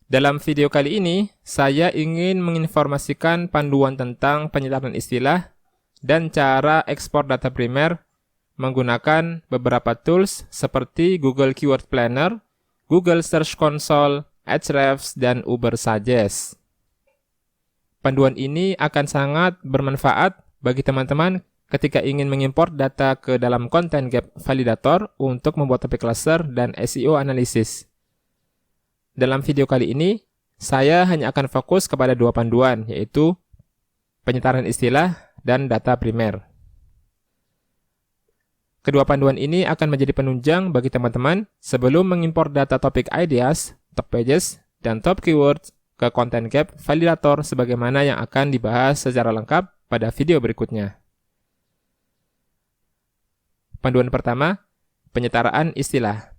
Dalam video kali ini, saya ingin menginformasikan panduan tentang penyetaraan istilah dan cara ekspor data primer menggunakan beberapa tools seperti Google Keyword Planner, Google Search Console, Ahrefs, dan Ubersuggest. Panduan ini akan sangat bermanfaat bagi teman-teman ketika ingin mengimpor data ke dalam Content Gap Validator untuk membuat topik cluster dan SEO analisis. Dalam video kali ini, saya hanya akan fokus kepada dua panduan, yaitu penyetaraan istilah dan data primer. Kedua panduan ini akan menjadi penunjang bagi teman-teman sebelum mengimpor data topik ideas, top pages, dan top keywords ke Content Gap Validator sebagaimana yang akan dibahas secara lengkap pada video berikutnya. Panduan pertama, penyetaraan istilah.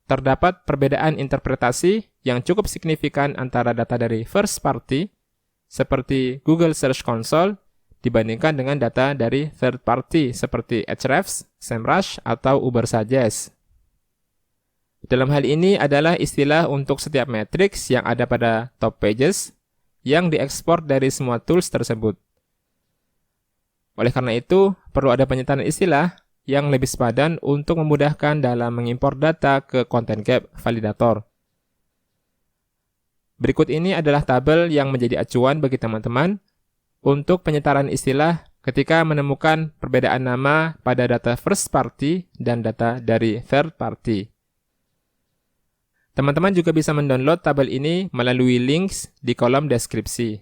Terdapat perbedaan interpretasi yang cukup signifikan antara data dari first party, seperti Google Search Console, dibandingkan dengan data dari third party, seperti Ahrefs, SEMrush, atau Ubersuggest. Dalam hal ini adalah istilah untuk setiap matriks yang ada pada top pages yang diekspor dari semua tools tersebut. Oleh karena itu, perlu ada penyetaraan istilah yang lebih sepadan untuk memudahkan dalam mengimpor data ke Content Gap Validator. Berikut ini adalah tabel yang menjadi acuan bagi teman-teman untuk penyetaraan istilah ketika menemukan perbedaan nama pada data first party dan data dari third party. Teman-teman juga bisa mendownload tabel ini melalui links di kolom deskripsi.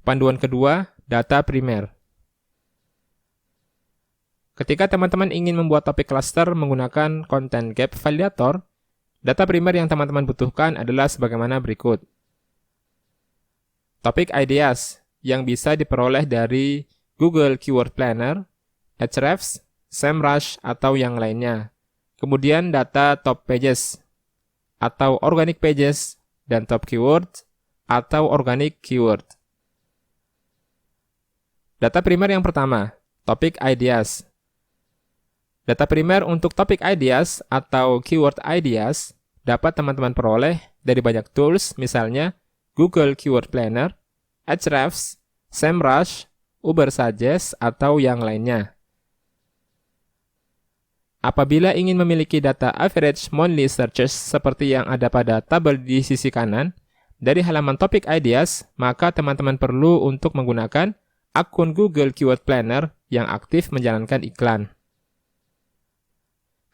Panduan kedua, data primer. Ketika teman-teman ingin membuat topik cluster menggunakan Content Gap Validator, data primer yang teman-teman butuhkan adalah sebagaimana berikut. Topik ideas yang bisa diperoleh dari Google Keyword Planner, Ahrefs, SEMrush, atau yang lainnya. Kemudian data top pages atau organic pages dan top keyword atau organic keyword. Data primer yang pertama, topik ideas. Data primer untuk topik ideas atau keyword ideas dapat teman-teman peroleh dari banyak tools, misalnya Google Keyword Planner, Ahrefs, SEMrush, Ubersuggest, atau yang lainnya. Apabila ingin memiliki data average monthly searches seperti yang ada pada tabel di sisi kanan, dari halaman topik ideas, maka teman-teman perlu untuk menggunakan akun Google Keyword Planner yang aktif menjalankan iklan.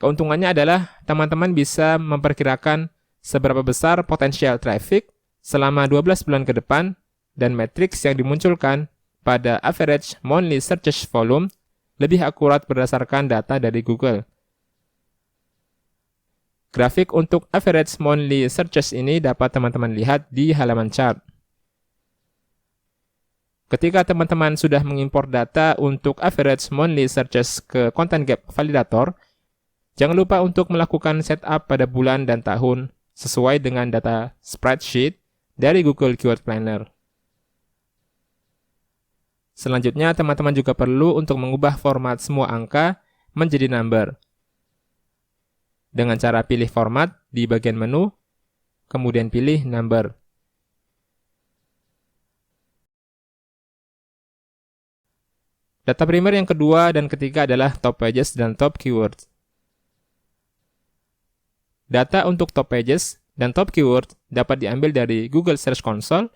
Keuntungannya adalah teman-teman bisa memperkirakan seberapa besar potensial traffic selama 12 bulan ke depan dan matriks yang dimunculkan pada average monthly searches volume lebih akurat berdasarkan data dari Google. Grafik untuk average monthly searches ini dapat teman-teman lihat di halaman chart. Ketika teman-teman sudah mengimpor data untuk average monthly searches ke Content Gap Validator, jangan lupa untuk melakukan setup pada bulan dan tahun sesuai dengan data spreadsheet dari Google Keyword Planner. Selanjutnya, teman-teman juga perlu untuk mengubah format semua angka menjadi number. Dengan cara pilih format di bagian menu, kemudian pilih number. Data primer yang kedua dan ketiga adalah top pages dan top keywords. Data untuk top pages dan top keyword dapat diambil dari Google Search Console,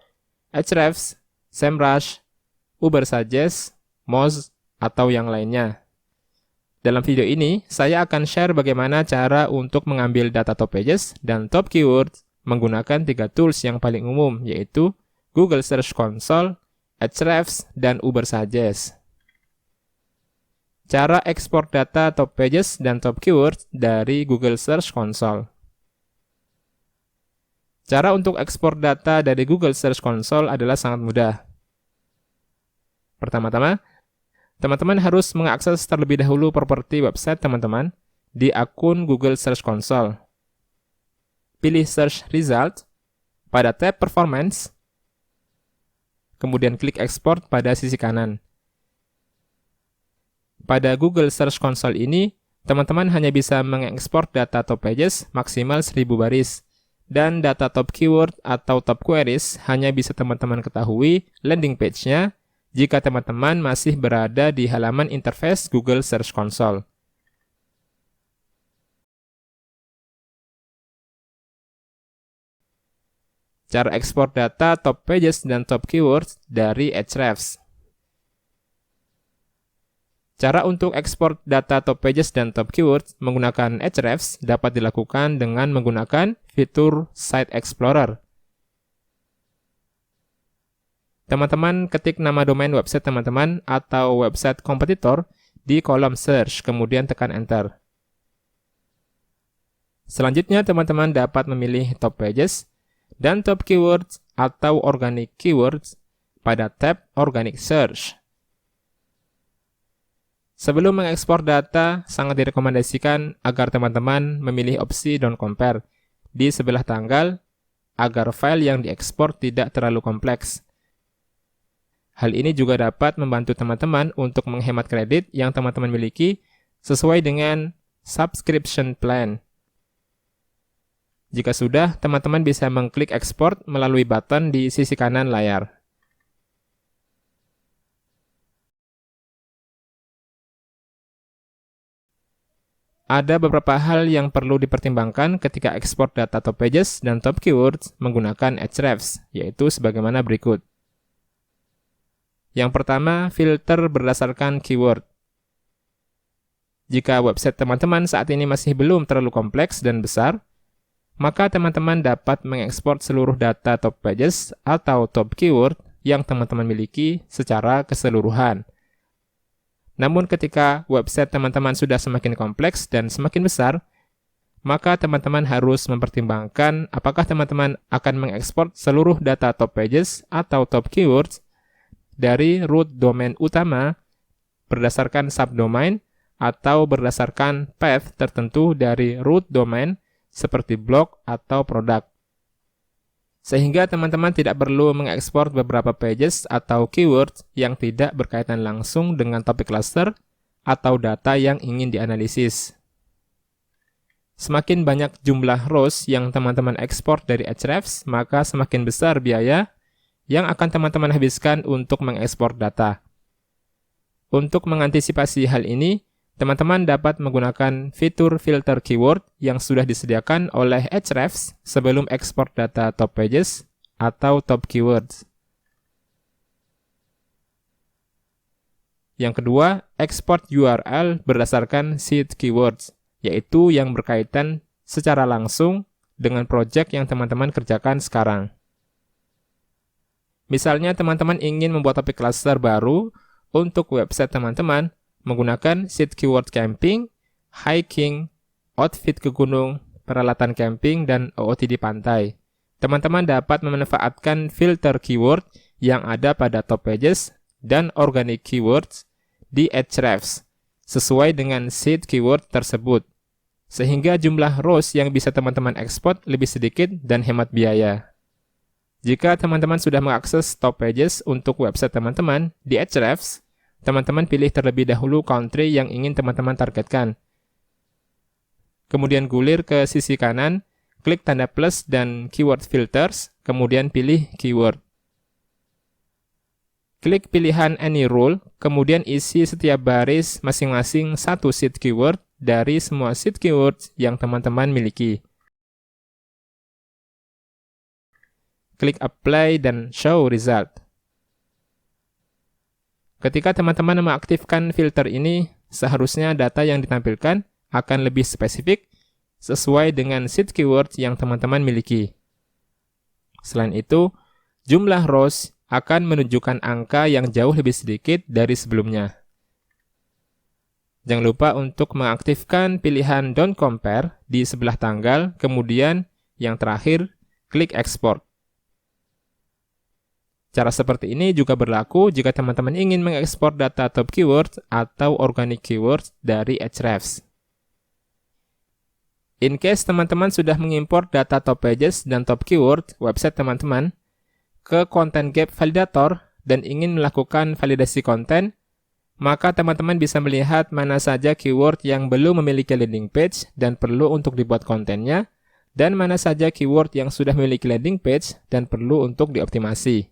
Ahrefs, SEMrush, Ubersuggest, Moz, atau yang lainnya. Dalam video ini, saya akan share bagaimana cara untuk mengambil data top pages dan top keyword menggunakan 3 tools yang paling umum, yaitu Google Search Console, Ahrefs, dan Ubersuggest. Cara ekspor data top pages dan top keywords dari Google Search Console. Cara untuk ekspor data dari Google Search Console adalah sangat mudah. Pertama-tama, teman-teman harus mengakses terlebih dahulu properti website teman-teman di akun Google Search Console. Pilih Search Result pada tab Performance, kemudian klik Export pada sisi kanan. Pada Google Search Console ini, teman-teman hanya bisa mengekspor data top pages maksimal 1000 baris. Dan data top keyword atau top queries hanya bisa teman-teman ketahui landing page-nya jika teman-teman masih berada di halaman interface Google Search Console. Cara ekspor data top pages dan top keywords dari Ahrefs. Cara untuk ekspor data top pages dan top keywords menggunakan Ahrefs dapat dilakukan dengan menggunakan fitur Site Explorer. Teman-teman ketik nama domain website teman-teman atau website kompetitor di kolom search, kemudian tekan enter. Selanjutnya teman-teman dapat memilih top pages dan top keywords atau organic keywords pada tab Organic Search. Sebelum mengekspor data, sangat direkomendasikan agar teman-teman memilih opsi Don't Compare di sebelah tanggal agar file yang diekspor tidak terlalu kompleks. Hal ini juga dapat membantu teman-teman untuk menghemat kredit yang teman-teman miliki sesuai dengan subscription plan. Jika sudah, teman-teman bisa mengklik ekspor melalui button di sisi kanan layar. Ada beberapa hal yang perlu dipertimbangkan ketika ekspor data top pages dan top keywords menggunakan Ahrefs, yaitu sebagaimana berikut. Yang pertama, filter berdasarkan keyword. Jika website teman-teman saat ini masih belum terlalu kompleks dan besar, maka teman-teman dapat mengekspor seluruh data top pages atau top keyword yang teman-teman miliki secara keseluruhan. Namun ketika website teman-teman sudah semakin kompleks dan semakin besar, maka teman-teman harus mempertimbangkan apakah teman-teman akan mengekspor seluruh data top pages atau top keywords dari root domain utama berdasarkan subdomain atau berdasarkan path tertentu dari root domain seperti blog atau produk. Sehingga teman-teman tidak perlu mengekspor beberapa pages atau keywords yang tidak berkaitan langsung dengan topik cluster atau data yang ingin dianalisis. Semakin banyak jumlah rows yang teman-teman ekspor dari Ahrefs, maka semakin besar biaya yang akan teman-teman habiskan untuk mengekspor data. Untuk mengantisipasi hal ini, teman-teman dapat menggunakan fitur filter keyword yang sudah disediakan oleh Ahrefs sebelum ekspor data top pages atau top keywords. Yang kedua, ekspor URL berdasarkan seed keywords, yaitu yang berkaitan secara langsung dengan project yang teman-teman kerjakan sekarang. Misalnya teman-teman ingin membuat topik cluster baru untuk website teman-teman menggunakan seed keyword camping, hiking, outfit ke gunung, peralatan camping, dan OOTD pantai. Teman-teman dapat memanfaatkan filter keyword yang ada pada top pages dan organic keywords di Ahrefs sesuai dengan seed keyword tersebut, sehingga jumlah rows yang bisa teman-teman ekspor lebih sedikit dan hemat biaya. Jika teman-teman sudah mengakses top pages untuk website teman-teman di Ahrefs, teman-teman pilih terlebih dahulu country yang ingin teman-teman targetkan. Kemudian gulir ke sisi kanan, klik tanda plus dan keyword filters, kemudian pilih keyword. Klik pilihan any rule, kemudian isi setiap baris masing-masing satu seed keyword dari semua seed keywords yang teman-teman miliki. Klik apply dan show result. Ketika teman-teman mengaktifkan filter ini, seharusnya data yang ditampilkan akan lebih spesifik sesuai dengan seed keyword yang teman-teman miliki. Selain itu, jumlah rows akan menunjukkan angka yang jauh lebih sedikit dari sebelumnya. Jangan lupa untuk mengaktifkan pilihan Don't Compare di sebelah tanggal, kemudian yang terakhir, klik Export. Cara seperti ini juga berlaku jika teman-teman ingin mengekspor data top keywords atau organic keywords dari Ahrefs. In case teman-teman sudah mengimpor data top pages dan top keyword website teman-teman ke Content Gap Validator dan ingin melakukan validasi konten, maka teman-teman bisa melihat mana saja keyword yang belum memiliki landing page dan perlu untuk dibuat kontennya, dan mana saja keyword yang sudah memiliki landing page dan perlu untuk dioptimasi.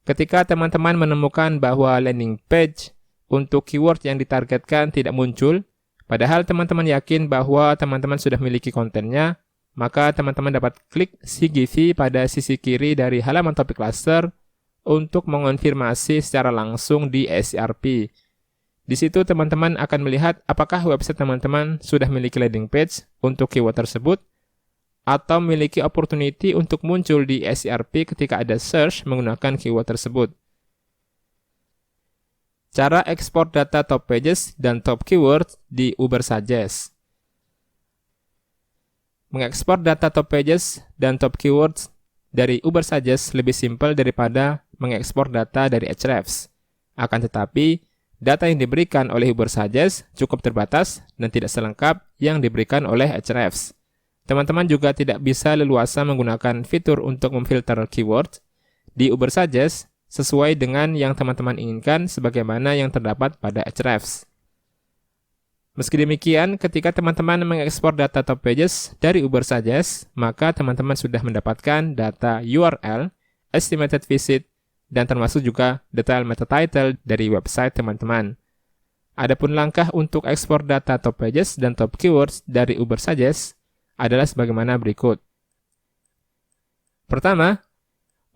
Ketika teman-teman menemukan bahwa landing page untuk keyword yang ditargetkan tidak muncul, padahal teman-teman yakin bahwa teman-teman sudah memiliki kontennya, maka teman-teman dapat klik CGV pada sisi kiri dari halaman topik cluster untuk mengonfirmasi secara langsung di SERP. Di situ teman-teman akan melihat apakah website teman-teman sudah memiliki landing page untuk keyword tersebut, atau memiliki opportunity untuk muncul di SERP ketika ada search menggunakan keyword tersebut. Cara ekspor data top pages dan top keyword di Ubersuggest. Mengekspor data top pages dan top keywords dari Ubersuggest lebih simpel daripada mengekspor data dari Ahrefs. Akan tetapi, data yang diberikan oleh Ubersuggest cukup terbatas dan tidak selengkap yang diberikan oleh Ahrefs. Teman-teman juga tidak bisa leluasa menggunakan fitur untuk memfilter keyword di Ubersuggest sesuai dengan yang teman-teman inginkan sebagaimana yang terdapat pada Ahrefs. Meski demikian, ketika teman-teman mengekspor data top pages dari Ubersuggest, maka teman-teman sudah mendapatkan data URL, estimated visit, dan termasuk juga detail meta title dari website teman-teman. Adapun langkah untuk ekspor data top pages dan top keywords dari Ubersuggest adalah sebagaimana berikut. Pertama,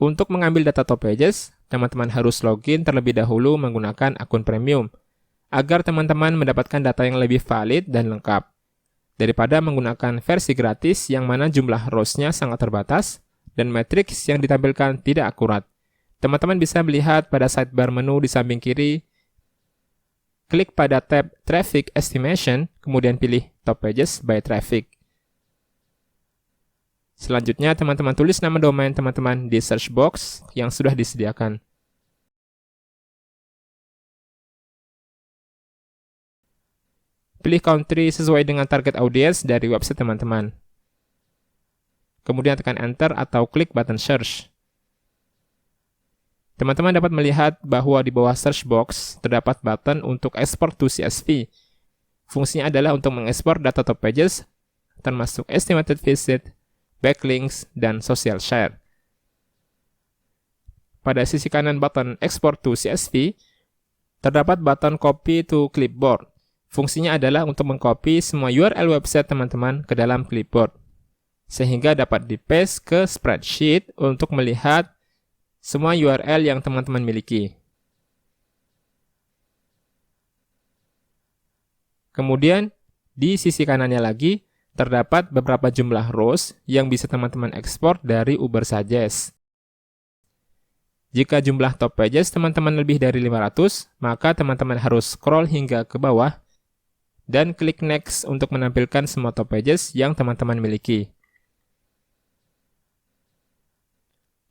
untuk mengambil data top pages, teman-teman harus login terlebih dahulu menggunakan akun premium, agar teman-teman mendapatkan data yang lebih valid dan lengkap, daripada menggunakan versi gratis yang mana jumlah rows-nya sangat terbatas dan matriks yang ditampilkan tidak akurat. Teman-teman bisa melihat pada sidebar menu di samping kiri, klik pada tab Traffic Estimation, kemudian pilih Top Pages by Traffic. Selanjutnya, teman-teman tulis nama domain teman-teman di search box yang sudah disediakan. Pilih country sesuai dengan target audience dari website teman-teman. Kemudian tekan Enter atau klik button Search. Teman-teman dapat melihat bahwa di bawah search box terdapat button untuk export to CSV. Fungsinya adalah untuk mengekspor data top pages, termasuk estimated visit, backlinks, dan social share. Pada sisi kanan button Export to CSV, terdapat button Copy to Clipboard. Fungsinya adalah untuk mengcopy semua URL website teman-teman ke dalam clipboard, sehingga dapat di-paste ke spreadsheet untuk melihat semua URL yang teman-teman miliki. Kemudian, di sisi kanannya lagi, terdapat beberapa jumlah rows yang bisa teman-teman ekspor dari Ubersuggest. Jika jumlah top pages teman-teman lebih dari 500, maka teman-teman harus scroll hingga ke bawah dan klik Next untuk menampilkan semua top pages yang teman-teman miliki.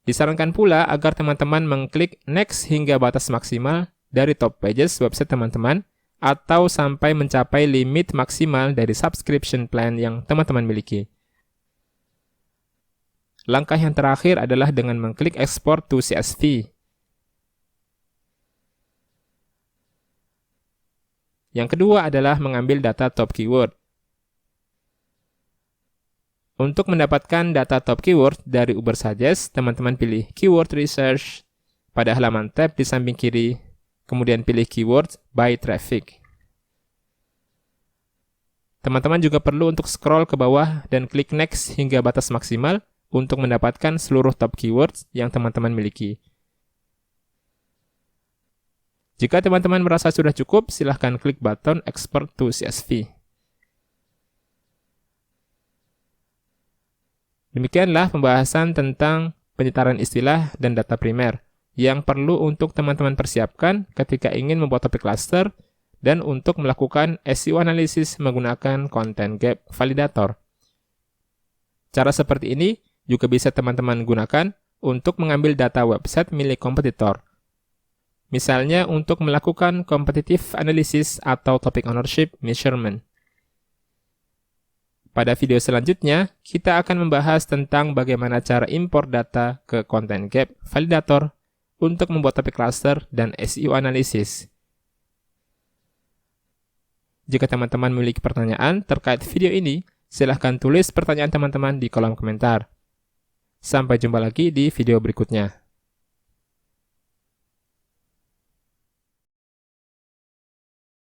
Disarankan pula agar teman-teman mengklik Next hingga batas maksimal dari top pages website teman-teman, atau sampai mencapai limit maksimal dari subscription plan yang teman-teman miliki. Langkah yang terakhir adalah dengan mengklik Export to CSV. Yang kedua adalah mengambil data top keyword. Untuk mendapatkan data top keyword dari Ubersuggest, teman-teman pilih Keyword Research pada halaman tab di samping kiri, kemudian pilih Keyword by Traffic. Teman-teman juga perlu untuk scroll ke bawah dan klik Next hingga batas maksimal untuk mendapatkan seluruh top keywords yang teman-teman miliki. Jika teman-teman merasa sudah cukup, silahkan klik button Export to CSV. Demikianlah pembahasan tentang penyetaraan istilah dan data primer yang perlu untuk teman-teman persiapkan ketika ingin membuat topik cluster dan untuk melakukan SEO analisis menggunakan Content Gap Validator. Cara seperti ini juga bisa teman-teman gunakan untuk mengambil data website milik kompetitor. Misalnya untuk melakukan competitive analysis atau topic ownership measurement. Pada video selanjutnya, kita akan membahas tentang bagaimana cara import data ke Content Gap Validator untuk membuat topik cluster dan SEO analisis. Jika teman-teman memiliki pertanyaan terkait video ini, silahkan tulis pertanyaan teman-teman di kolom komentar. Sampai jumpa lagi di video berikutnya.